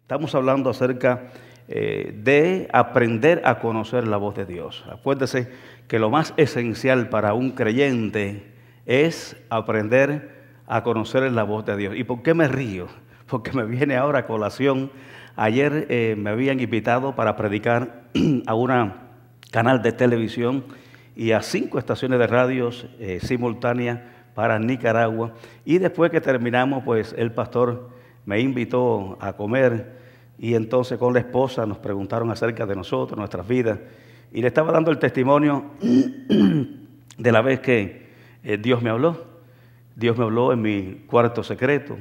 Estamos hablando acerca de aprender a conocer la voz de Dios. Acuérdese que lo más esencial para un creyente es aprender a conocer la voz de Dios. ¿Y por qué me río? Porque me viene ahora a colación. Ayer me habían invitado para predicar a un canal de televisión y a 5 estaciones de radios simultáneas para Nicaragua. Y después que terminamos, pues el pastor me invitó a comer y entonces con la esposa nos preguntaron acerca de nosotros, nuestras vidas. Y le estaba dando el testimonio de la vez que Dios me habló. Dios me habló en mi cuarto secreto.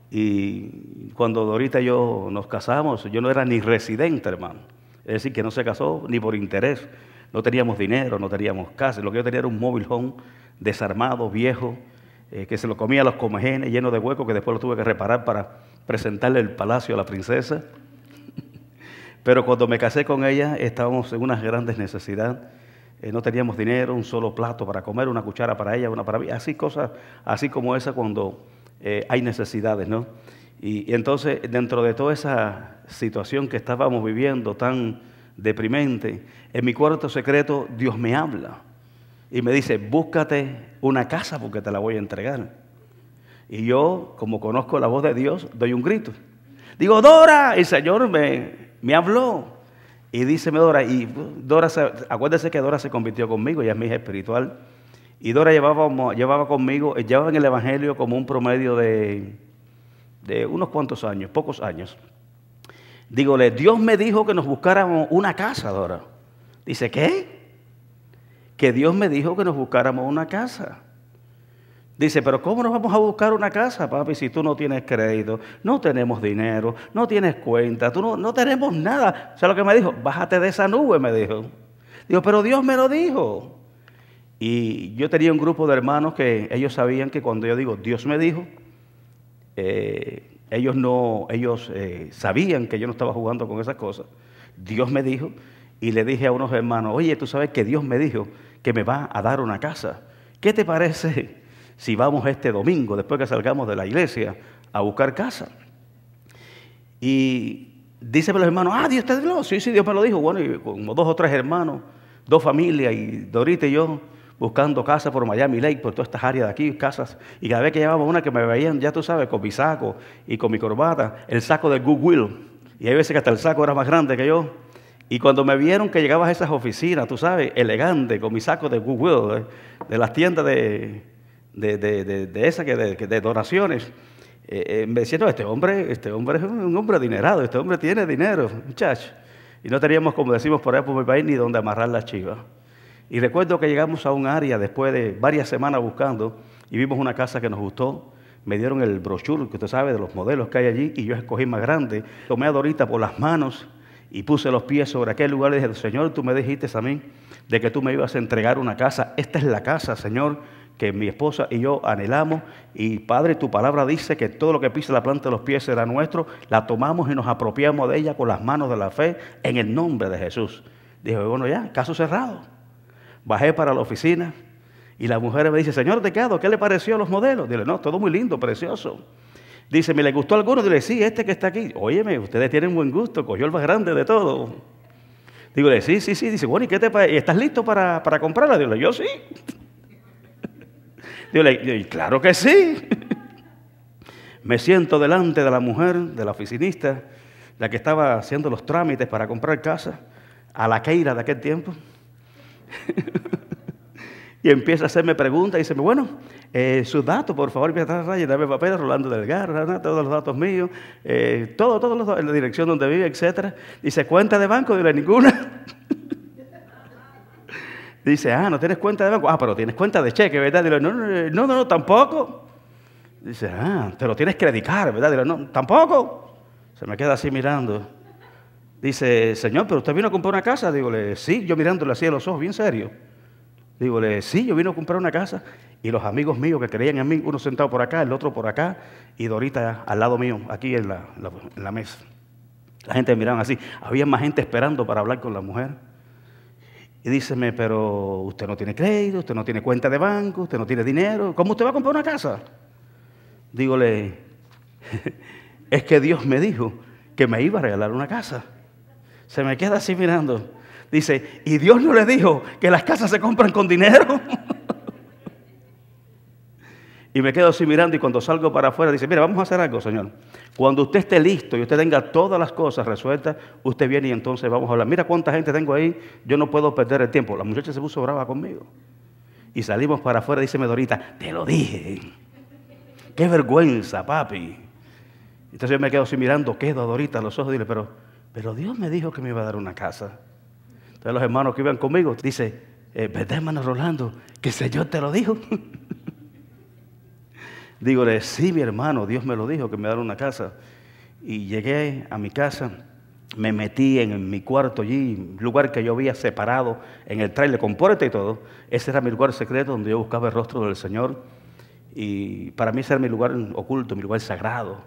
Y cuando Dorita y yo nos casamos, yo no era ni residente, hermano. Es decir, que no se casó ni por interés. No teníamos dinero, no teníamos casa. Lo que yo tenía era un mobile home desarmado, viejo, que se lo comía a los comejenes, lleno de huecos, que después lo tuve que reparar para presentarle el palacio a la princesa. Pero cuando me casé con ella, estábamos en unas grandes necesidades. No teníamos dinero, un solo plato para comer, una cuchara para ella, una para mí. Así cosas, así como esa cuando hay necesidades, ¿no? Y entonces, dentro de toda esa situación que estábamos viviendo tan deprimente, en mi cuarto secreto Dios me habla y me dice: búscate una casa porque te la voy a entregar. Y yo, como conozco la voz de Dios, doy un grito. Digo: Dora, el Señor me habló. Y díceme Dora, y Dora, acuérdese que Dora se convirtió conmigo, ella es mi hija espiritual. Y Dora llevaba conmigo, llevaba en el Evangelio como un promedio de unos cuantos años, pocos años. Dígole: Dios me dijo que nos buscáramos una casa, Dora. Dice: ¿qué? Que Dios me dijo que nos buscáramos una casa. Dice: pero ¿cómo nos vamos a buscar una casa, papi, si tú no tienes crédito, no tenemos dinero, no tienes cuenta, no tenemos nada? ¿Sabes lo que me dijo? Bájate de esa nube, me dijo. Digo: pero Dios me lo dijo. Y yo tenía un grupo de hermanos que ellos sabían que cuando yo digo Dios me dijo, ellos sabían que yo no estaba jugando con esas cosas. Dios me dijo, y le dije a unos hermanos: oye, tú sabes que Dios me dijo que me va a dar una casa. ¿Qué te parece si vamos este domingo, después que salgamos de la iglesia, a buscar casa? Y dicen los hermanos: Dios te habló. Sí, Dios me lo dijo. Bueno, y como 2 o 3 hermanos, 2 familias, y Dorita y yo, buscando casa por Miami Lake, por todas estas áreas de aquí, casas. Y cada vez que llevaba una que me veían, ya tú sabes, con mi saco y con mi corbata, el saco de Goodwill. Y hay veces que hasta el saco era más grande que yo. Y cuando me vieron que llegaba a esas oficinas, tú sabes, elegante, con mi saco de Goodwill, de las tiendas de esas de donaciones, me decían: no, este hombre es un hombre adinerado, este hombre tiene dinero, muchacho. Y no teníamos, como decimos por allá por mi país, ni donde amarrar las chivas. Y recuerdo que llegamos a un área después de varias semanas buscando y vimos una casa que nos gustó. Me dieron el brochure, que usted sabe, de los modelos que hay allí, y yo escogí más grande. Tomé a Dorita por las manos y puse los pies sobre aquel lugar y dije: Señor, tú me dijiste a mí de que tú me ibas a entregar una casa. Esta es la casa, Señor, que mi esposa y yo anhelamos. Y Padre, tu palabra dice que todo lo que pise la planta de los pies será nuestro. La tomamos y nos apropiamos de ella con las manos de la fe en el nombre de Jesús. Dije: bueno, ya, caso cerrado. Bajé para la oficina y la mujer me dice: Señor Tecado, ¿qué le pareció a los modelos? Dile: no, todo muy lindo, precioso. Dice: ¿me le gustó alguno? Dile: sí, este que está aquí. Óyeme, ustedes tienen buen gusto, cogió el más grande de todo. Digo: sí. Dice: bueno, ¿y qué te parece? ¿Estás listo para comprarla? Digo: yo sí. Digo: claro que sí. Me siento delante de la mujer, de la oficinista, la que estaba haciendo los trámites para comprar casa, a la Keira de aquel tiempo. Y empieza a hacerme preguntas y dice: bueno, sus datos, por favor, empieza a llenarme papeles, Rolando Delgado, todos los datos míos, todos los, la dirección donde vive, etcétera. Dice: ¿cuenta de banco? Dile: ninguna. Dice: no tienes cuenta de banco. Pero tienes cuenta de cheque, ¿verdad? Dile: no, tampoco. Dice: pero tienes Credit Card, ¿verdad? Dile: no, tampoco. Se me queda así mirando. Dice: Señor, ¿pero usted vino a comprar una casa? Dígole: sí, yo mirándole así a los ojos, bien serio. Dígole: sí, yo vine a comprar una casa. Y los amigos míos que creían en mí, uno sentado por acá, el otro por acá, y Dorita al lado mío, aquí en la mesa. La gente me miraba así. Había más gente esperando para hablar con la mujer. Y díceme: pero usted no tiene crédito, usted no tiene cuenta de banco, usted no tiene dinero. ¿Cómo usted va a comprar una casa? Dígole: es que Dios me dijo que me iba a regalar una casa. Se me queda así mirando. Dice, ¿y Dios no le dijo que las casas se compran con dinero? Y me quedo así mirando, y cuando salgo para afuera dice, mira, vamos a hacer algo, Señor. Cuando usted esté listo y usted tenga todas las cosas resueltas, usted viene y entonces vamos a hablar. Mira cuánta gente tengo ahí, yo no puedo perder el tiempo. La muchacha se puso brava conmigo. Y salimos para afuera, dice Dorita, te lo dije. Qué vergüenza, papi. Entonces yo me quedo así mirando, quedo a Dorita a los ojos y dile, pero Dios me dijo que me iba a dar una casa. Entonces los hermanos que iban conmigo, dice, ¿verdad, hermano Rolando? Que el Señor te lo dijo. Dígole, sí, mi hermano, Dios me lo dijo, que me dará una casa. Y llegué a mi casa, me metí en mi cuarto allí, lugar que yo había separado en el trailer con puerta y todo. Ese era mi lugar secreto donde yo buscaba el rostro del Señor. Y para mí ese era mi lugar oculto, mi lugar sagrado.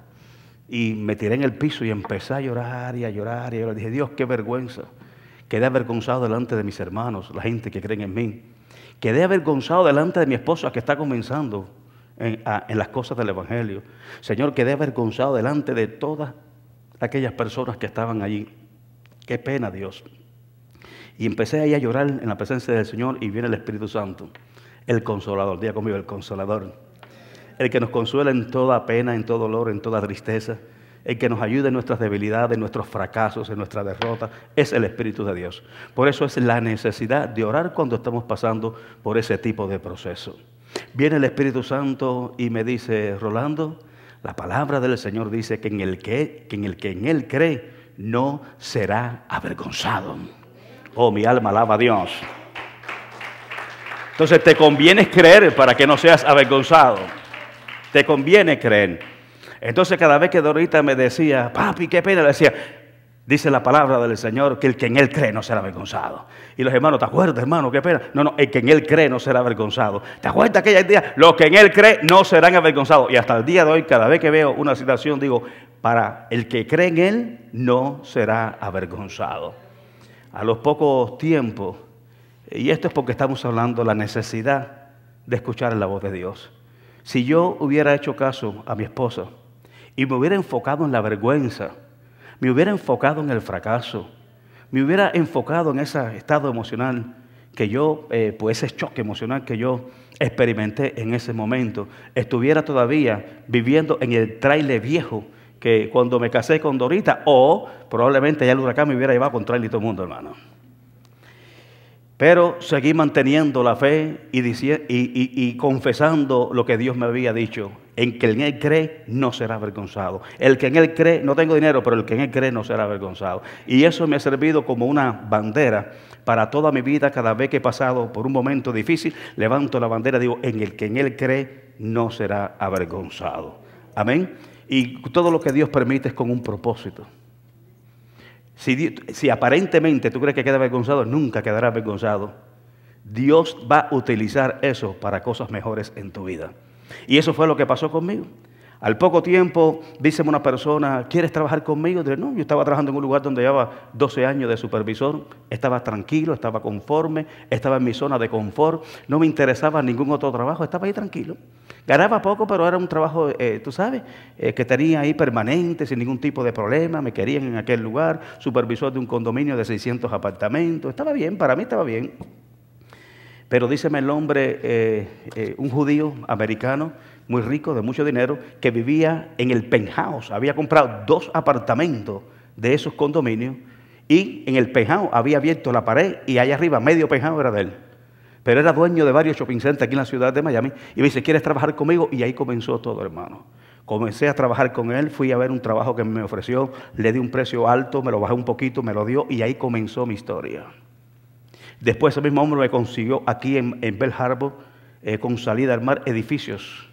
Y me tiré en el piso y empecé a llorar y a llorar. Y yo le dije, Dios, qué vergüenza. Quedé avergonzado delante de mis hermanos, la gente que creen en mí. Quedé avergonzado delante de mi esposa que está comenzando en las cosas del Evangelio. Señor, quedé avergonzado delante de todas aquellas personas que estaban allí. Qué pena, Dios. Y empecé ahí a llorar en la presencia del Señor, y viene el Espíritu Santo, el Consolador. Diga conmigo, el Consolador. El que nos consuela en toda pena, en todo dolor, en toda tristeza. El que nos ayude en nuestras debilidades, en nuestros fracasos, en nuestra derrota, es el Espíritu de Dios. Por eso es la necesidad de orar cuando estamos pasando por ese tipo de proceso. Viene el Espíritu Santo y me dice, Rolando, la palabra del Señor dice que en el que en Él cree no será avergonzado. Oh, mi alma alaba a Dios. Entonces te conviene creer para que no seas avergonzado. Te conviene creer. Entonces cada vez que Dorita me decía, papi, qué pena, le decía, dice la palabra del Señor que el que en Él cree no será avergonzado. Y los hermanos, ¿te acuerdas, hermano? Qué pena. No, el que en Él cree no será avergonzado. ¿Te acuerdas aquella día? Los que en Él cree no serán avergonzados. Y hasta el día de hoy, cada vez que veo una situación, digo, para el que cree en Él no será avergonzado. A los pocos tiempos, y esto es porque estamos hablando de la necesidad de escuchar la voz de Dios. Si yo hubiera hecho caso a mi esposa y me hubiera enfocado en la vergüenza, me hubiera enfocado en el fracaso, me hubiera enfocado en ese estado emocional que yo, pues ese choque emocional que yo experimenté en ese momento, estuviera todavía viviendo en el tráiler viejo que cuando me casé con Dorita, o probablemente ya el huracán me hubiera llevado con tráiler y todo el mundo, hermano. Pero seguí manteniendo la fe y confesando lo que Dios me había dicho. En que en Él cree no será avergonzado. El que en Él cree, no tengo dinero, pero el que en Él cree no será avergonzado. Y eso me ha servido como una bandera para toda mi vida. Cada vez que he pasado por un momento difícil, levanto la bandera y digo, en el que en Él cree no será avergonzado. Amén. Y todo lo que Dios permite es con un propósito. Si aparentemente tú crees que queda avergonzado, nunca quedará avergonzado. Dios va a utilizar eso para cosas mejores en tu vida. Y eso fue lo que pasó conmigo. Al poco tiempo, dice una persona, ¿quieres trabajar conmigo? Dile, no, yo estaba trabajando en un lugar donde llevaba 12 años de supervisor. Estaba tranquilo, estaba conforme, estaba en mi zona de confort. No me interesaba ningún otro trabajo, estaba ahí tranquilo. Ganaba poco, pero era un trabajo, tú sabes, que tenía ahí permanente, sin ningún tipo de problema. Me querían en aquel lugar, supervisor de un condominio de 600 apartamentos. Estaba bien, para mí estaba bien. Pero díceme el hombre, un judío americano, muy rico, de mucho dinero, que vivía en el penthouse. Había comprado 2 apartamentos de esos condominios y en el penthouse había abierto la pared y allá arriba, medio penthouse era de él. Pero era dueño de varios shopping centers aquí en la ciudad de Miami. Y me dice, ¿quieres trabajar conmigo? Y ahí comenzó todo, hermano. Comencé a trabajar con él, fui a ver un trabajo que me ofreció, le di un precio alto, me lo bajé un poquito, me lo dio y ahí comenzó mi historia. Después ese mismo hombre me consiguió aquí en Bell Harbor, con salida al mar, edificios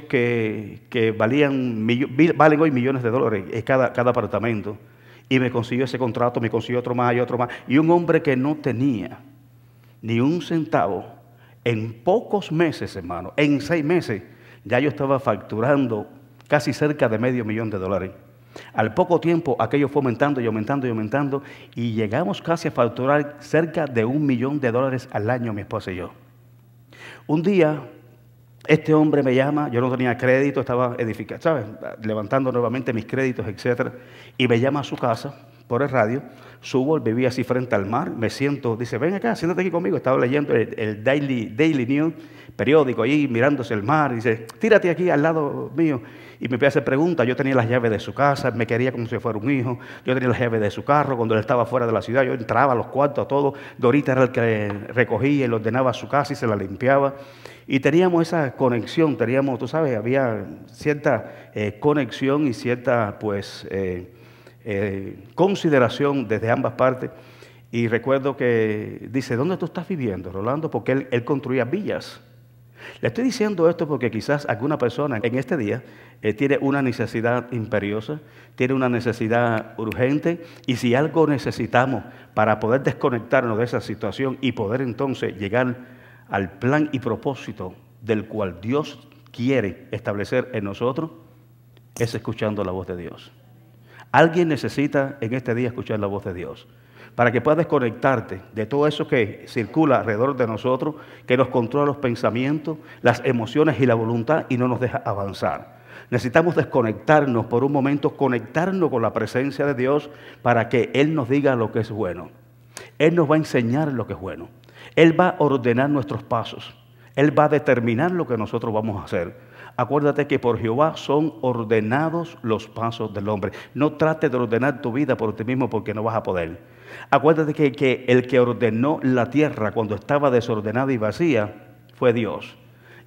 que valen hoy millones de dólares cada apartamento. Y me consiguió ese contrato, me consiguió otro más y otro más. Y un hombre que no tenía ni un centavo, en pocos meses, hermano, en 6 meses, ya yo estaba facturando casi cerca de $500,000. Al poco tiempo, aquello fue aumentando y aumentando y aumentando, y llegamos casi a facturar cerca de $1 millón al año, mi esposa y yo. Un día, Este hombre me llama, yo no tenía crédito, estaba edificando, ¿sabes? Levantando nuevamente mis créditos, etcétera, y me llama a su casa por el radio. Subo, vivía así frente al mar, me siento, dice, ven acá, siéntate aquí conmigo. Estaba leyendo el Daily News, periódico, ahí mirándose el mar, dice, tírate aquí al lado mío. Y me empieza a hacer preguntas. Yo tenía las llaves de su casa, me quería como si fuera un hijo. Yo tenía las llaves de su carro cuando él estaba fuera de la ciudad. Yo entraba a los cuartos, a todo. Dorita era el que recogía y le ordenaba su casa y se la limpiaba. Y teníamos esa conexión, teníamos, tú sabes, había cierta conexión y cierta, pues, consideración desde ambas partes. Y recuerdo que dice, ¿dónde tú estás viviendo, Rolando? Porque él construía villas. Le estoy diciendo esto porque quizás alguna persona en este día tiene una necesidad imperiosa, tiene una necesidad urgente, y si algo necesitamos para poder desconectarnos de esa situación y poder entonces llegar al plan y propósito del cual Dios quiere establecer en nosotros, es escuchando la voz de Dios. Alguien necesita en este día escuchar la voz de Dios, para que puedas desconectarte de todo eso que circula alrededor de nosotros, que nos controla los pensamientos, las emociones y la voluntad y no nos deja avanzar. Necesitamos desconectarnos por un momento, conectarnos con la presencia de Dios para que Él nos diga lo que es bueno. Él nos va a enseñar lo que es bueno. Él va a ordenar nuestros pasos. Él va a determinar lo que nosotros vamos a hacer. Acuérdate que por Jehová son ordenados los pasos del hombre. No trates de ordenar tu vida por ti mismo porque no vas a poder. Acuérdate que el que ordenó la tierra cuando estaba desordenada y vacía fue Dios.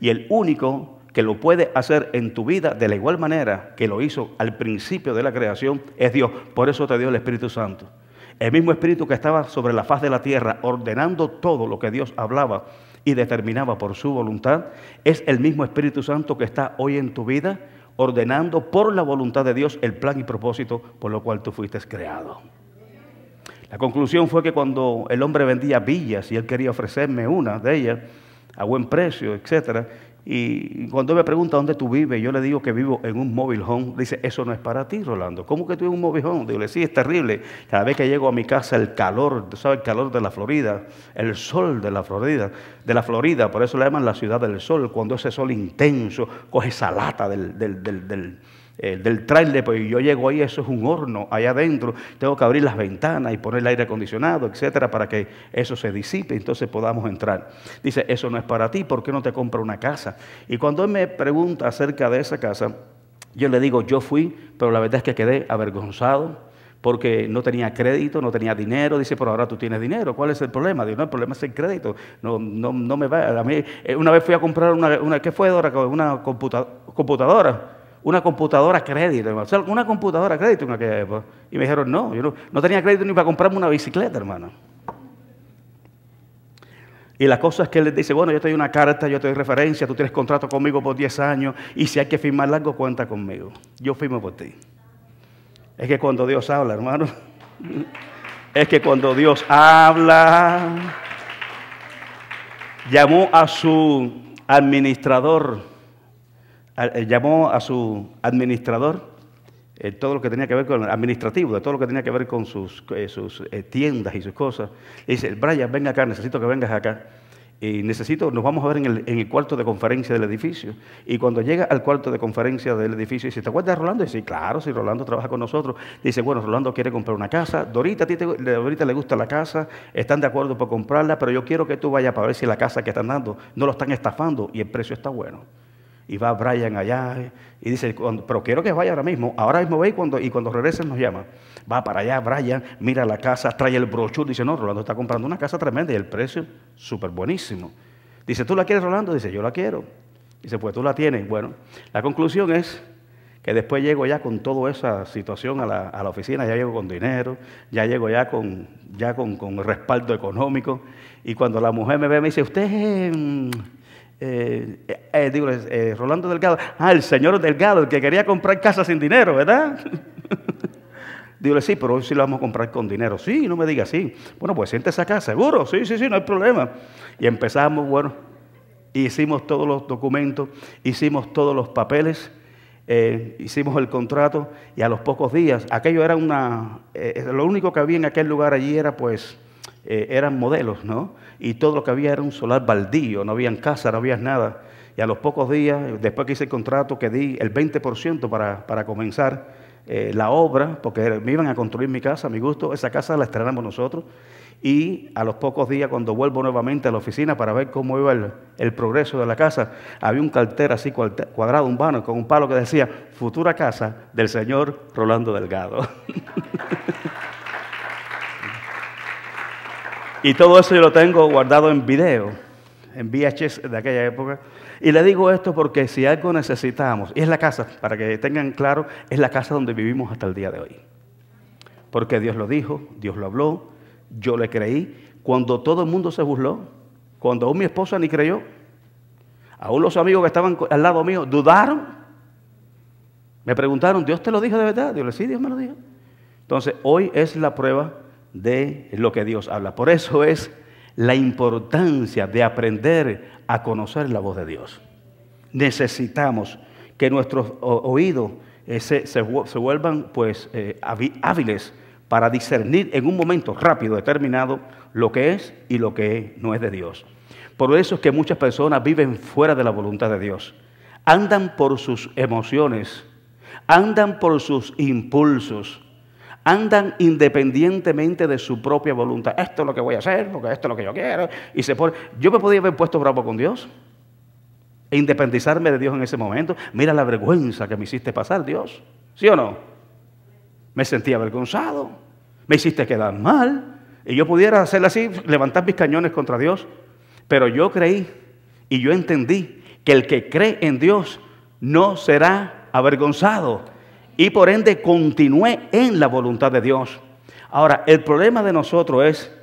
Y el único que lo puede hacer en tu vida de la igual manera que lo hizo al principio de la creación es Dios. Por eso te dio el Espíritu Santo. El mismo Espíritu que estaba sobre la faz de la tierra ordenando todo lo que Dios hablaba y determinaba por su voluntad, es el mismo Espíritu Santo que está hoy en tu vida ordenando por la voluntad de Dios el plan y propósito por lo cual tú fuiste creado. La conclusión fue que cuando el hombre vendía villas y él quería ofrecerme una de ellas a buen precio, etcétera, y cuando él me pregunta dónde tú vives, yo le digo que vivo en un mobile home. Dice, eso no es para ti, Rolando. ¿Cómo que tú vives en un mobile home? Digo, sí, es terrible. Cada vez que llego a mi casa, el calor, tú sabes, el calor de la Florida, el sol de la Florida, por eso le llaman la ciudad del sol. Cuando ese sol intenso coge esa lata del tráiler, pues yo llego ahí, eso es un horno allá adentro, tengo que abrir las ventanas y poner el aire acondicionado, etcétera, para que eso se disipe y entonces podamos entrar. Dice, eso no es para ti, ¿por qué no te compras una casa? Y cuando él me pregunta acerca de esa casa, yo le digo, yo fui, pero la verdad es que quedé avergonzado, porque no tenía crédito, no tenía dinero. Dice, pero ahora tú tienes dinero, ¿cuál es el problema? Digo, no, el problema es el crédito, no me va. A mí, una vez fui a comprar ¿qué fue, Dora? Una computadora. Una computadora crédito, o sea, una computadora crédito en aquella época. Y me dijeron, no, yo no tenía crédito ni para comprarme una bicicleta, hermano. Y la cosa es que él les dice, bueno, yo te doy una carta, yo te doy referencia, tú tienes contrato conmigo por 10 años, y si hay que firmar algo, cuenta conmigo. Yo firmo por ti. Es que cuando Dios habla, hermano, es que cuando Dios habla, llamó a su administrador, todo lo que tenía que ver con el administrativo, de todo lo que tenía que ver con sus tiendas y sus cosas. Y dice, Brian, ven acá, necesito que vengas acá. Y nos vamos a ver en el cuarto de conferencia del edificio. Y cuando llega al cuarto de conferencia del edificio, dice, ¿te acuerdas de Rolando? Y dice, claro, si Rolando trabaja con nosotros. Dice, bueno, Rolando quiere comprar una casa. Dorita, Dorita le gusta la casa, están de acuerdo por comprarla, pero yo quiero que tú vayas para ver si la casa que están dando no lo están estafando y el precio está bueno. Y va Brian allá y dice, pero quiero que vaya ahora mismo ve y cuando regresen nos llama. Va para allá Brian, mira la casa, trae el brochure, dice, no, Rolando está comprando una casa tremenda y el precio súper buenísimo. Dice, ¿tú la quieres, Rolando? Dice, yo la quiero. Dice, pues tú la tienes. Bueno, la conclusión es que después llego ya con toda esa situación a la oficina, ya llego con dinero, ya llego ya con respaldo económico, y cuando la mujer me ve me dice, usted Rolando Delgado, el señor Delgado, el que quería comprar casa sin dinero, ¿verdad? Digo, sí, pero hoy sí lo vamos a comprar con dinero. Sí, no me diga así. Bueno, pues siéntese acá, seguro, sí, no hay problema. Y empezamos, bueno, hicimos todos los documentos, hicimos todos los papeles, hicimos el contrato, y a los pocos días, aquello era lo único que había en aquel lugar allí era pues, eran modelos, ¿no? Y todo lo que había era un solar baldío, no habían casa, no había nada. y a los pocos días, después que hice el contrato, que di el 20% para comenzar la obra, porque me iban a construir mi casa, a mi gusto. Esa casa la estrenamos nosotros. Y a los pocos días, cuando vuelvo nuevamente a la oficina para ver cómo iba el progreso de la casa, había un cartel así cuadrado, un vano, con un palo que decía: futura casa del señor Rolando Delgado. Y todo eso yo lo tengo guardado en video, en VHS de aquella época. Y le digo esto porque si algo necesitamos, y es la casa, para que tengan claro, es la casa donde vivimos hasta el día de hoy. Porque Dios lo dijo, Dios lo habló, yo le creí. Cuando todo el mundo se burló, cuando aún mi esposa ni creyó, aún los amigos que estaban al lado mío dudaron, me preguntaron: ¿Dios te lo dijo de verdad? Yo le dije: sí, Dios me lo dijo. Entonces, hoy es la prueba de lo que Dios habla. Por eso es la importancia de aprender a conocer la voz de Dios. Necesitamos que nuestros oídos se vuelvan pues hábiles para discernir en un momento rápido, determinado, lo que es y lo que no es de Dios. Por eso es que muchas personas viven fuera de la voluntad de Dios. Andan por sus emociones, andan por sus impulsos, andan independientemente de su propia voluntad. Esto es lo que voy a hacer, porque esto es lo que yo quiero. Y se pone. Yo me podía haber puesto bravo con Dios e independizarme de Dios en ese momento. Mira la vergüenza que me hiciste pasar, Dios. ¿Sí o no? Me sentía avergonzado, me hiciste quedar mal. Y yo pudiera hacerle así, levantar mis cañones contra Dios. Pero yo creí y yo entendí que el que cree en Dios no será avergonzado. Y por ende continué en la voluntad de Dios. Ahora, el problema de nosotros es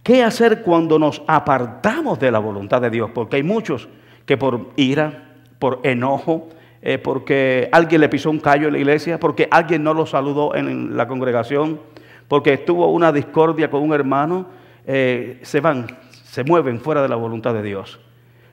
¿qué hacer cuando nos apartamos de la voluntad de Dios? Porque hay muchos que por ira, por enojo, porque alguien le pisó un callo en la iglesia, porque alguien no lo saludó en la congregación, porque estuvo una discordia con un hermano, se mueven fuera de la voluntad de Dios.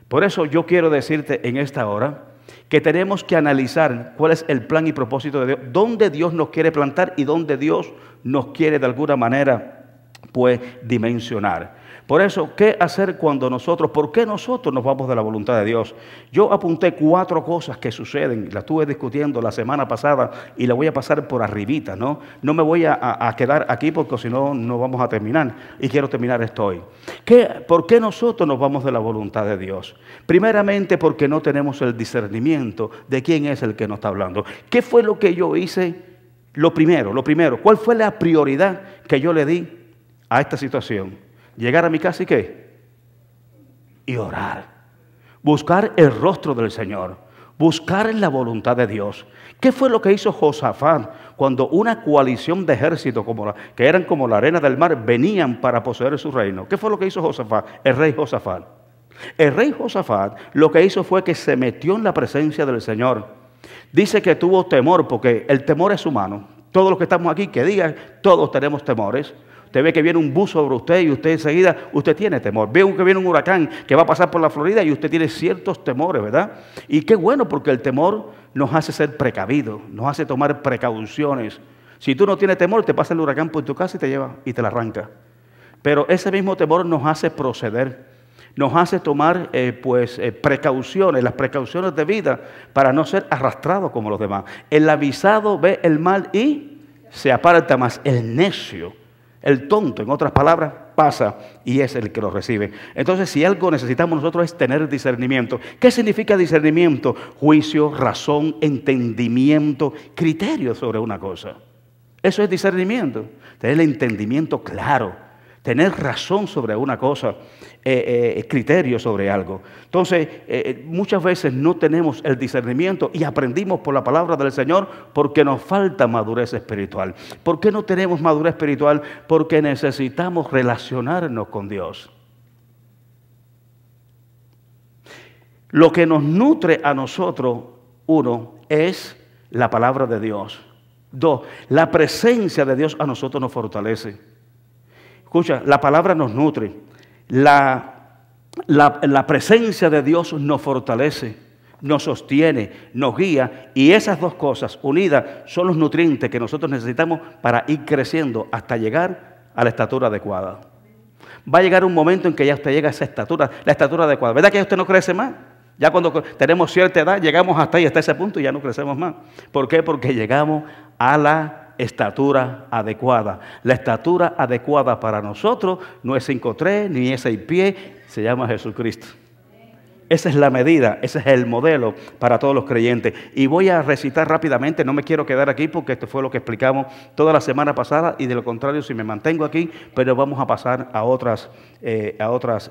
Por eso yo quiero decirte en esta hora que tenemos que analizar cuál es el plan y propósito de Dios, dónde Dios nos quiere plantar y dónde Dios nos quiere de alguna manera pues dimensionar. Por eso, ¿qué hacer por qué nosotros nos vamos de la voluntad de Dios? Yo apunté 4 cosas que suceden, las estuve discutiendo la semana pasada y la voy a pasar por arribita, ¿no? No me voy a quedar aquí porque si no, no vamos a terminar y quiero terminar esto hoy. ¿Por qué nosotros nos vamos de la voluntad de Dios? Primeramente porque no tenemos el discernimiento de quién es el que nos está hablando. ¿Qué fue lo que yo hice? Lo primero, ¿cuál fue la prioridad que yo le di a esta situación? Llegar a mi casa y ¿qué? Y orar. Buscar el rostro del Señor. Buscar la voluntad de Dios. ¿Qué fue lo que hizo Josafat cuando una coalición de ejércitos que eran como la arena del mar venían para poseer su reino? ¿Qué fue lo que hizo Josafat? El rey Josafat. El rey Josafat lo que hizo fue que se metió en la presencia del Señor. Dice que tuvo temor porque el temor es humano. Todos los que estamos aquí, que digan, todos tenemos temores. Usted ve que viene un bus sobre usted y usted enseguida, usted tiene temor. Ve que viene un huracán que va a pasar por la Florida y usted tiene ciertos temores, ¿verdad? Y qué bueno, porque el temor nos hace ser precavidos, nos hace tomar precauciones. Si tú no tienes temor, te pasa el huracán por tu casa y te lleva y te la arranca. Pero ese mismo temor nos hace proceder, nos hace tomar precauciones, las precauciones de vida para no ser arrastrados como los demás. El avisado ve el mal y se aparta, más el necio, el tonto, en otras palabras, pasa y es el que lo recibe. Entonces, si algo necesitamos nosotros es tener discernimiento. ¿Qué significa discernimiento? Juicio, razón, entendimiento, criterio sobre una cosa. Eso es discernimiento. Tener el entendimiento claro, tener razón sobre una cosa, criterio sobre algo. Entonces, muchas veces no tenemos el discernimiento y aprendimos por la palabra del Señor porque nos falta madurez espiritual. ¿Por qué no tenemos madurez espiritual? Porque necesitamos relacionarnos con Dios. Lo que nos nutre a nosotros, 1, es la palabra de Dios. 2, la presencia de Dios a nosotros nos fortalece. Escucha, la palabra nos nutre, la presencia de Dios nos fortalece, nos sostiene, nos guía, y esas dos cosas unidas son los nutrientes que nosotros necesitamos para ir creciendo hasta llegar a la estatura adecuada. Va a llegar un momento en que ya usted llega a esa estatura, la estatura adecuada. ¿Verdad que ya usted no crece más? Ya cuando tenemos cierta edad, llegamos hasta ahí, hasta ese punto y ya no crecemos más. ¿Por qué? Porque llegamos a la estatura adecuada. La estatura adecuada para nosotros no es 5'3", ni es 6 pies, se llama Jesucristo. Esa es la medida, ese es el modelo para todos los creyentes. Y voy a recitar rápidamente, no me quiero quedar aquí porque esto fue lo que explicamos toda la semana pasada y de lo contrario si me mantengo aquí, pero vamos a pasar a otras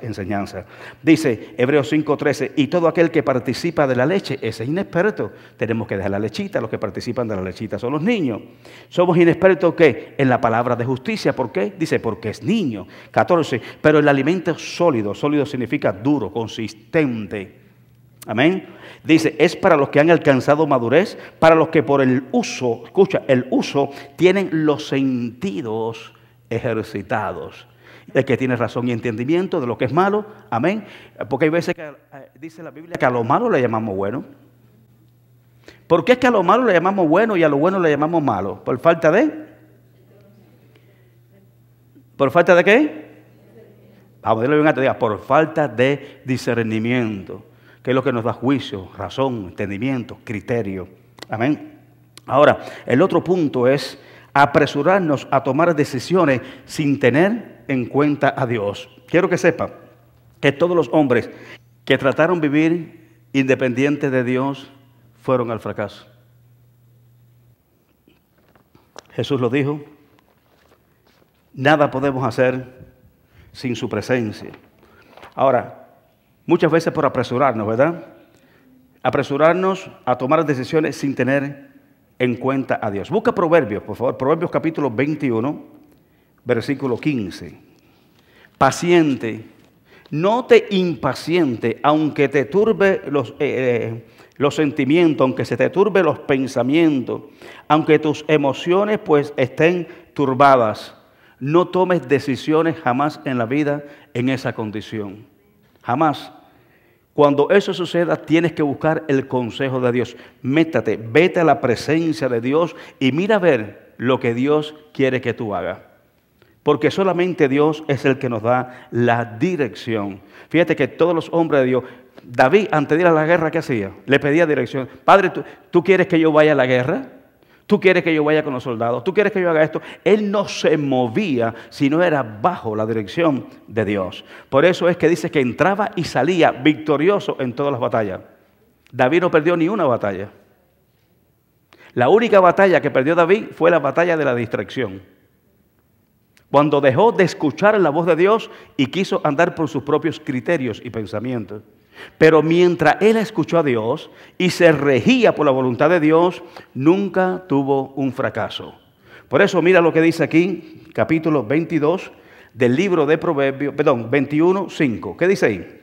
enseñanzas. Dice Hebreos 5:13, y todo aquel que participa de la leche es inexperto. Tenemos que dejar la lechita, los que participan de la lechita son los niños. Somos inexpertos ¿qué? En la palabra de justicia. ¿Por qué? Dice, porque es niño. 14, pero el alimento sólido, sólido significa duro, consistente. Amén. Dice, es para los que han alcanzado madurez, para los que por el uso, escucha, el uso, tienen los sentidos ejercitados. El que tiene razón y entendimiento de lo que es malo, amén. Porque hay veces que dice la Biblia que a lo malo le llamamos bueno. ¿Por qué es que a lo malo le llamamos bueno y a lo bueno le llamamos malo? ¿Por falta de? ¿Por falta de qué? Vamos a decirlo bien antes, por falta de discernimiento, que es lo que nos da juicio, razón, entendimiento, criterio. Amén. Ahora, el otro punto es apresurarnos a tomar decisiones sin tener en cuenta a Dios. Quiero que sepa que todos los hombres que trataron de vivir independientes de Dios fueron al fracaso. Jesús lo dijo, nada podemos hacer sin su presencia. Ahora, muchas veces por apresurarnos, ¿verdad? Apresurarnos a tomar decisiones sin tener en cuenta a Dios. Busca Proverbios, por favor. Proverbios capítulo 21, versículo 15. Paciente, no te impaciente, aunque te turbe los sentimientos, aunque se te turbe los pensamientos, aunque tus emociones pues estén turbadas. No tomes decisiones jamás en la vida en esa condición. Jamás. Cuando eso suceda, tienes que buscar el consejo de Dios. Métate, vete a la presencia de Dios y mira a ver lo que Dios quiere que tú hagas. Porque solamente Dios es el que nos da la dirección. Fíjate que todos los hombres de Dios, David, antes de ir a la guerra, ¿qué hacía? Le pedía dirección. Padre, ¿tú quieres que yo vaya a la guerra? ¿Tú quieres que yo vaya con los soldados? ¿Tú quieres que yo haga esto? Él no se movía si no era bajo la dirección de Dios. Por eso es que dice que entraba y salía victorioso en todas las batallas. David no perdió ni una batalla. La única batalla que perdió David fue la batalla de la distracción. Cuando dejó de escuchar la voz de Dios y quiso andar por sus propios criterios y pensamientos. Pero mientras él escuchó a Dios y se regía por la voluntad de Dios, nunca tuvo un fracaso. Por eso mira lo que dice aquí, capítulo 22 del libro de Proverbios, 21, 5. ¿Qué dice ahí?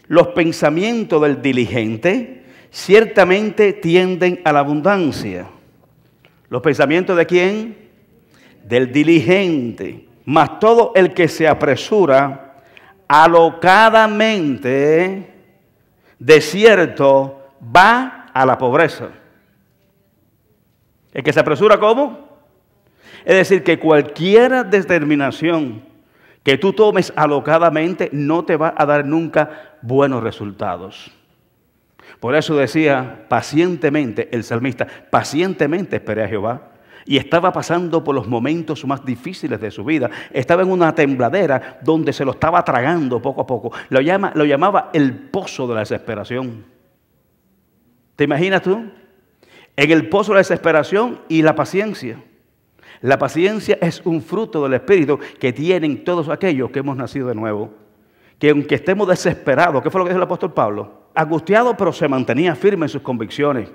Los pensamientos del diligente ciertamente tienden a la abundancia. ¿Los pensamientos de quién? Del diligente. Mas todo el que se apresura alocadamente, de cierto, va a la pobreza. El que se apresura, ¿cómo? Es decir, que cualquier determinación que tú tomes alocadamente no te va a dar nunca buenos resultados. Por eso decía pacientemente el salmista, pacientemente esperé a Jehová. Y estaba pasando por los momentos más difíciles de su vida. Estaba en una tembladera donde se lo estaba tragando poco a poco. Lo llamaba el pozo de la desesperación. ¿Te imaginas tú? En el pozo de la desesperación y la paciencia. La paciencia es un fruto del Espíritu que tienen todos aquellos que hemos nacido de nuevo. Que aunque estemos desesperados, ¿qué fue lo que dijo el apóstol Pablo? Angustiado, pero se mantenía firme en sus convicciones.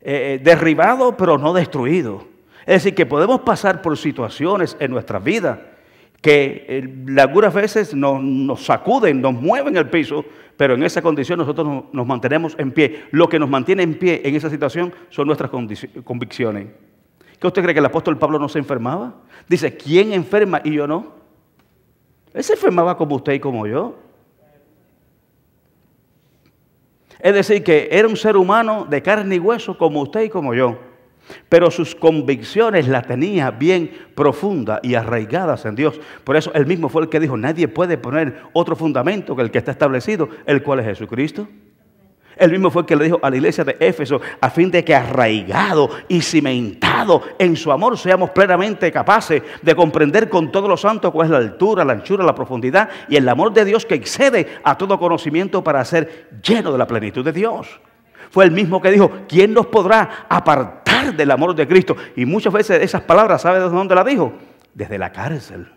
Derribado pero no destruido. Es decir, que podemos pasar por situaciones en nuestras vidas que algunas veces nos sacuden, nos mueven el piso, pero en esa condición nosotros nos mantenemos en pie. Lo que nos mantiene en pie en esa situación son nuestras convicciones. ¿Qué usted cree, que el apóstol Pablo no se enfermaba? Dice, ¿quién enferma y yo no? Él se enfermaba como usted y como yo. Es decir, que era un ser humano de carne y hueso como usted y como yo. pero sus convicciones las tenía bien profundas y arraigadas en Dios. Por eso él mismo fue el que dijo, nadie puede poner otro fundamento que el que está establecido, el cual es Jesucristo. Él mismo fue el que le dijo a la iglesia de Éfeso, a fin de que arraigado y cimentado en su amor seamos plenamente capaces de comprender con todos los santos cuál es la altura, la anchura, la profundidad y el amor de Dios que excede a todo conocimiento para ser lleno de la plenitud de Dios. Fue el mismo que dijo, ¿quién nos podrá apartar del amor de Cristo? Y muchas veces esas palabras, ¿sabe de dónde las dijo? Desde la cárcel.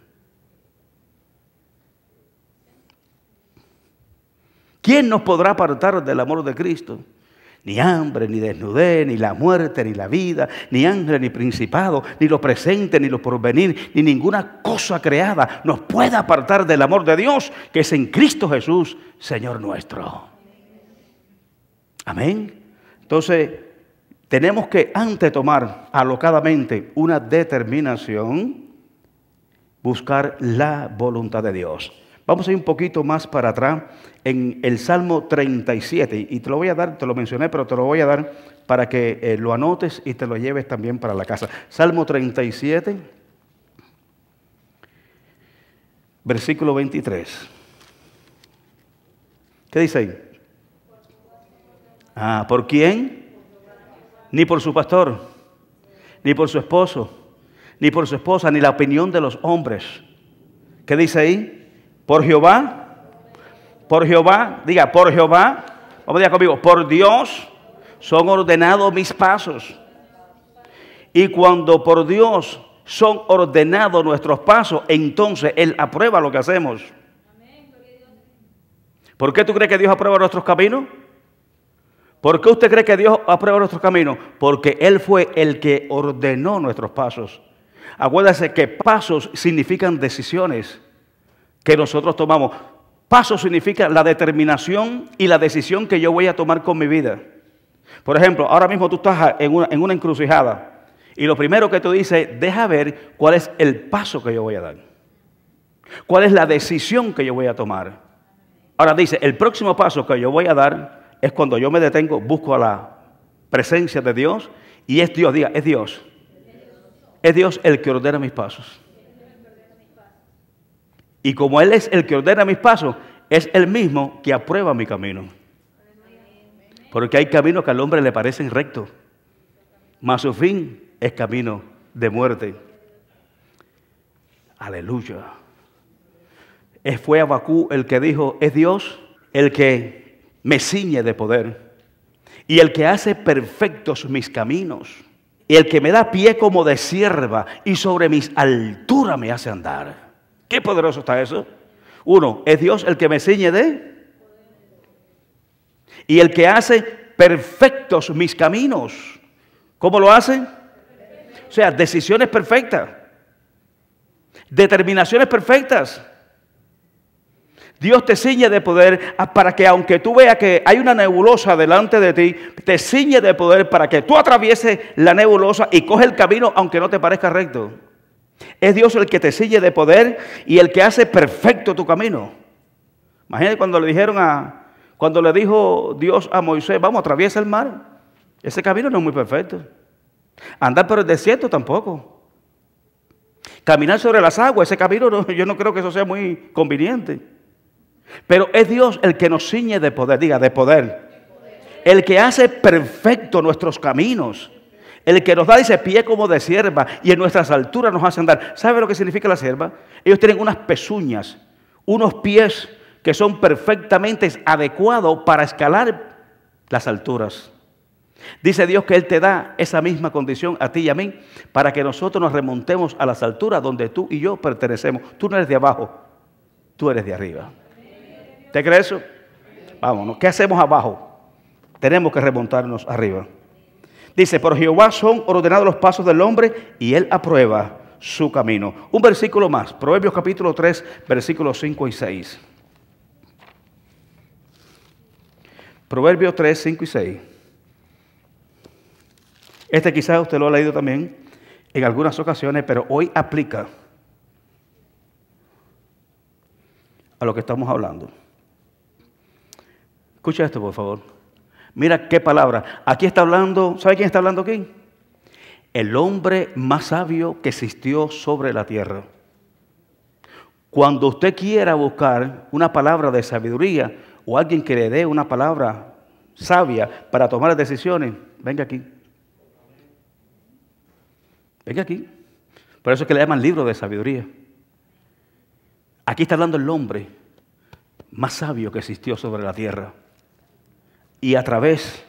¿Quién nos podrá apartar del amor de Cristo? Ni hambre, ni desnudez, ni la muerte, ni la vida, ni ángel, ni principado, ni lo presente, ni lo porvenir, ni ninguna cosa creada nos puede apartar del amor de Dios, que es en Cristo Jesús, Señor nuestro. Amén. Entonces, tenemos que antes tomar alocadamente una determinación, buscar la voluntad de Dios. Vamos a ir un poquito más para atrás en el Salmo 37. Y te lo voy a dar, te lo mencioné, pero te lo voy a dar para que lo anotes y te lo lleves también para la casa. Salmo 37, versículo 23. ¿Qué dice ahí? ¿Por quién? Ni por su pastor, ni por su esposo, ni por su esposa, ni la opinión de los hombres. ¿Qué dice ahí? Por Jehová, diga, por Jehová, vamos a decir conmigo, por Dios son ordenados mis pasos. Y cuando por Dios son ordenados nuestros pasos, entonces Él aprueba lo que hacemos. ¿Por qué tú crees que Dios aprueba nuestros caminos? ¿Por qué usted cree que Dios aprueba nuestros caminos? Porque Él fue el que ordenó nuestros pasos. Acuérdese que pasos significan decisiones que nosotros tomamos. Pasos significa la determinación y la decisión que yo voy a tomar con mi vida. Por ejemplo, ahora mismo tú estás en una encrucijada y lo primero que tú dices, deja ver cuál es el paso que yo voy a dar. ¿Cuál es la decisión que yo voy a tomar? Ahora dice, el próximo paso que yo voy a dar es cuando yo me detengo, busco a la presencia de Dios y es Dios, diga, es Dios. Es Dios el que ordena mis pasos. Y como Él es el que ordena mis pasos, es Él mismo que aprueba mi camino. Porque hay caminos que al hombre le parecen rectos, mas su fin es camino de muerte. Aleluya. Fue Abacú el que dijo, es Dios el que me ciñe de poder y el que hace perfectos mis caminos y el que me da pie como de sierva y sobre mis alturas me hace andar. Qué poderoso está eso. Uno, es Dios el que me ciñe de y el que hace perfectos mis caminos. ¿Cómo lo hace? O sea, decisiones perfectas, determinaciones perfectas. Dios te ciñe de poder para que aunque tú veas que hay una nebulosa delante de ti, te ciñe de poder para que tú atravieses la nebulosa y coges el camino aunque no te parezca recto. Es Dios el que te ciñe de poder y el que hace perfecto tu camino. Imagínate cuando le dijo Dios a Moisés, vamos, atraviesa el mar. Ese camino no es muy perfecto. Andar por el desierto tampoco. Caminar sobre las aguas, ese camino no, yo no creo que eso sea muy conveniente. Pero es Dios el que nos ciñe de poder, diga, de poder. El que hace perfecto nuestros caminos. El que nos da, dice, pie como de sierva y en nuestras alturas nos hace andar. ¿Sabe lo que significa la sierva? Ellos tienen unas pezuñas, unos pies que son perfectamente adecuados para escalar las alturas. Dice Dios que Él te da esa misma condición a ti y a mí para que nosotros nos remontemos a las alturas donde tú y yo pertenecemos. Tú no eres de abajo, tú eres de arriba. ¿Te crees eso? Vámonos. ¿Qué hacemos abajo? Tenemos que remontarnos arriba. Dice, por Jehová son ordenados los pasos del hombre y Él aprueba su camino. Un versículo más. Proverbios capítulo 3, versículos 5 y 6. Proverbios 3, 5 y 6. Este quizás usted lo ha leído también en algunas ocasiones, pero hoy aplica a lo que estamos hablando. Escucha esto, por favor. Mira qué palabra. Aquí está hablando, ¿sabe quién está hablando aquí? el hombre más sabio que existió sobre la tierra. Cuando usted quiera buscar una palabra de sabiduría o alguien que le dé una palabra sabia para tomar decisiones, venga aquí. Venga aquí. Por eso es que le llaman libro de sabiduría. Aquí está hablando el hombre más sabio que existió sobre la tierra. Y a través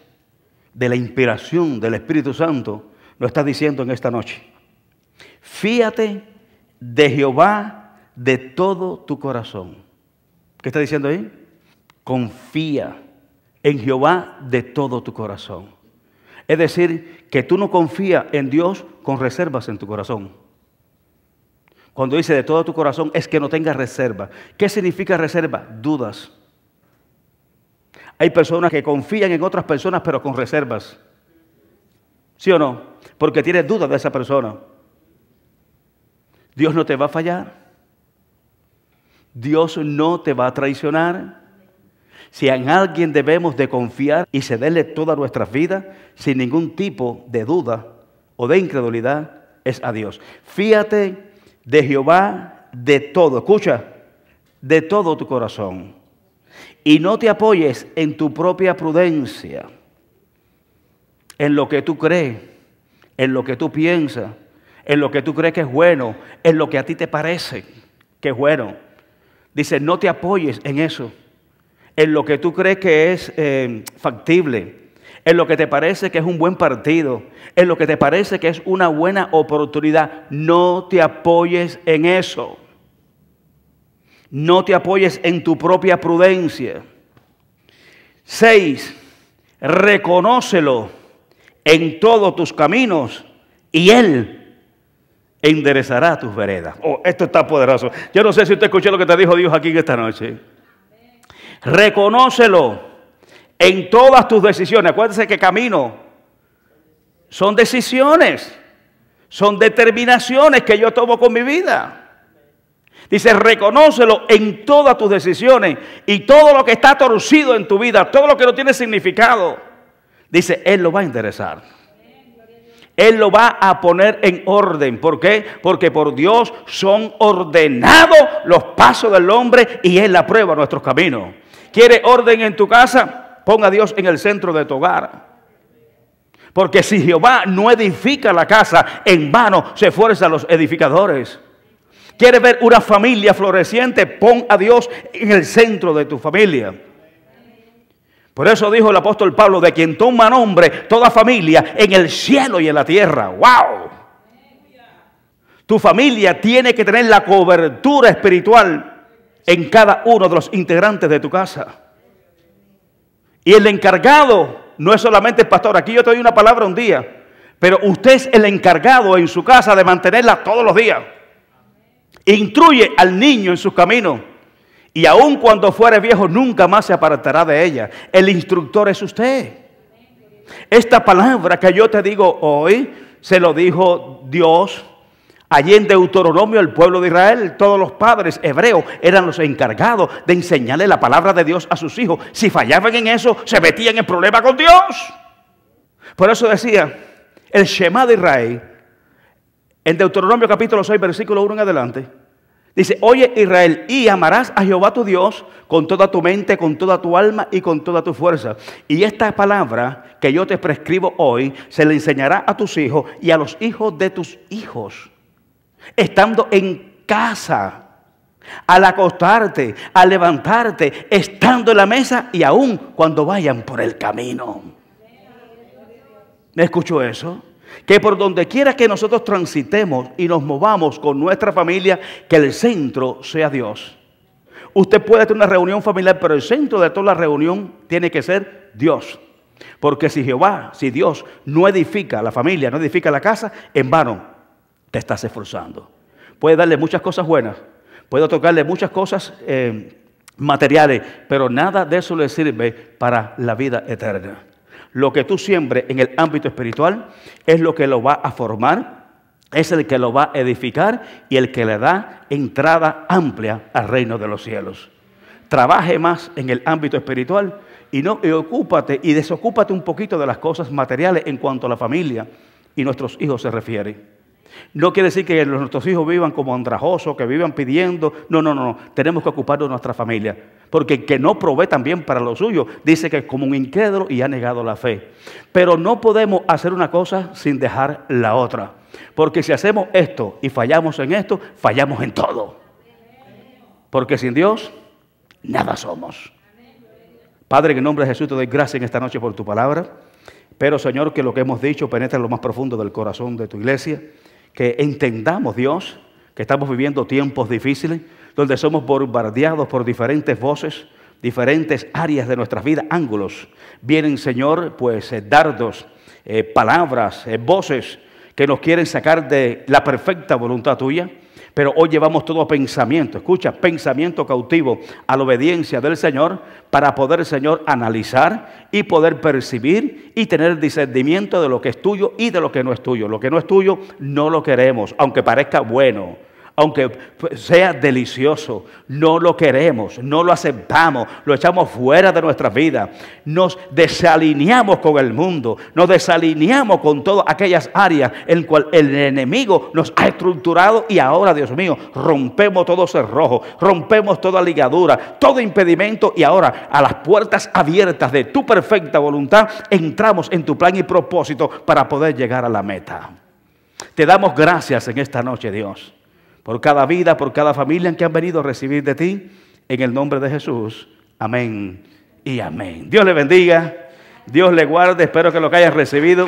de la inspiración del Espíritu Santo, lo está diciendo en esta noche. Fíate de Jehová de todo tu corazón. ¿Qué está diciendo ahí? Confía en Jehová de todo tu corazón. Es decir, que tú no confías en Dios con reservas en tu corazón. Cuando dice de todo tu corazón es que no tengas reserva. ¿Qué significa reserva? Dudas. Hay personas que confían en otras personas pero con reservas. ¿Sí o no? Porque tienes dudas de esa persona. Dios no te va a fallar. Dios no te va a traicionar. Si en alguien debemos de confiar y cederle toda nuestra vida sin ningún tipo de duda o de incredulidad, es a Dios. Fíate de Jehová de todo, escucha, de todo tu corazón. Y no te apoyes en tu propia prudencia, en lo que tú crees, en lo que tú piensas, en lo que tú crees que es bueno, en lo que a ti te parece que es bueno. Dice, no te apoyes en eso, en lo que tú crees que es factible, en lo que te parece que es un buen partido, en lo que te parece que es una buena oportunidad. No te apoyes en eso. No te apoyes en tu propia prudencia. 6. Reconócelo en todos tus caminos y Él enderezará tus veredas. Oh, esto está poderoso. Yo no sé si usted escuchó lo que te dijo Dios aquí en esta noche. Reconócelo en todas tus decisiones. Acuérdense que camino son decisiones, son determinaciones que yo tomo con mi vida. Dice, reconócelo en todas tus decisiones y todo lo que está torcido en tu vida, todo lo que no tiene significado. Dice, Él lo va a enderezar. Él lo va a poner en orden. ¿Por qué? Porque por Dios son ordenados los pasos del hombre y Él aprueba nuestros caminos. ¿Quiere orden en tu casa? Ponga a Dios en el centro de tu hogar. Porque si Jehová no edifica la casa, en vano se esfuerzan los edificadores. ¿Quieres ver una familia floreciente? Pon a Dios en el centro de tu familia. Por eso dijo el apóstol Pablo, de quien toma nombre toda familia en el cielo y en la tierra. ¡Wow! Tu familia tiene que tener la cobertura espiritual en cada uno de los integrantes de tu casa. Y el encargado no es solamente el pastor. Aquí yo te doy una palabra un día, pero usted es el encargado en su casa de mantenerla todos los días. Instruye al niño en sus caminos. Y aun cuando fuere viejo, nunca más se apartará de ella. El instructor es usted. Esta palabra que yo te digo hoy, se lo dijo Dios allí en Deuteronomio al pueblo de Israel. Todos los padres hebreos eran los encargados de enseñarle la palabra de Dios a sus hijos. Si fallaban en eso, se metían en problemas con Dios. Por eso decía el Shema de Israel, en Deuteronomio capítulo 6, versículo 1 en adelante. Dice, oye Israel, y amarás a Jehová tu Dios con toda tu mente, con toda tu alma y con toda tu fuerza. Y esta palabra que yo te prescribo hoy, se le enseñará a tus hijos y a los hijos de tus hijos. Estando en casa, al acostarte, al levantarte, estando en la mesa y aún cuando vayan por el camino. ¿Me escuchó eso? Que por donde quiera que nosotros transitemos y nos movamos con nuestra familia, que el centro sea Dios. Usted puede tener una reunión familiar, pero el centro de toda la reunión tiene que ser Dios. Porque si Dios no edifica la familia, no edifica la casa, en vano te estás esforzando. Puede darle muchas cosas buenas, puede tocarle muchas cosas materiales, pero nada de eso le sirve para la vida eterna. Lo que tú siembres en el ámbito espiritual es lo que lo va a formar, es el que lo va a edificar y el que le da entrada amplia al reino de los cielos. Trabaje más en el ámbito espiritual y ocúpate y desocúpate un poquito de las cosas materiales en cuanto a la familia y nuestros hijos se refiere. No quiere decir que nuestros hijos vivan como andrajosos, que vivan pidiendo. No. Tenemos que ocuparnos de nuestra familia. Porque el que no provee también para lo suyo, dice que es como un incrédulo y ha negado la fe. Pero no podemos hacer una cosa sin dejar la otra. Porque si hacemos esto y fallamos en esto, fallamos en todo. Porque sin Dios, nada somos. Padre, en el nombre de Jesús te doy gracias en esta noche por tu palabra. Pero, Señor, que lo que hemos dicho penetre en lo más profundo del corazón de tu iglesia. Que entendamos, Dios, que estamos viviendo tiempos difíciles, donde somos bombardeados por diferentes voces, diferentes áreas de nuestras vidas, ángulos. Vienen, Señor, pues dardos, palabras, voces que nos quieren sacar de la perfecta voluntad tuya. Pero hoy llevamos todo pensamiento, escucha, pensamiento cautivo a la obediencia del Señor para poder, Señor, analizar y poder percibir y tener discernimiento de lo que es tuyo y de lo que no es tuyo. Lo que no es tuyo no lo queremos, aunque parezca bueno. Aunque sea delicioso, no lo queremos, no lo aceptamos, lo echamos fuera de nuestras vidas. Nos desalineamos con el mundo, nos desalineamos con todas aquellas áreas en las cuales el enemigo nos ha estructurado y ahora, Dios mío, rompemos todo cerrojo, rompemos toda ligadura, todo impedimento y ahora a las puertas abiertas de tu perfecta voluntad entramos en tu plan y propósito para poder llegar a la meta. Te damos gracias en esta noche, Dios, por cada vida, por cada familia en que han venido a recibir de ti, en el nombre de Jesús. Amén y amén. Dios le bendiga, Dios le guarde, espero que lo que hayas recibido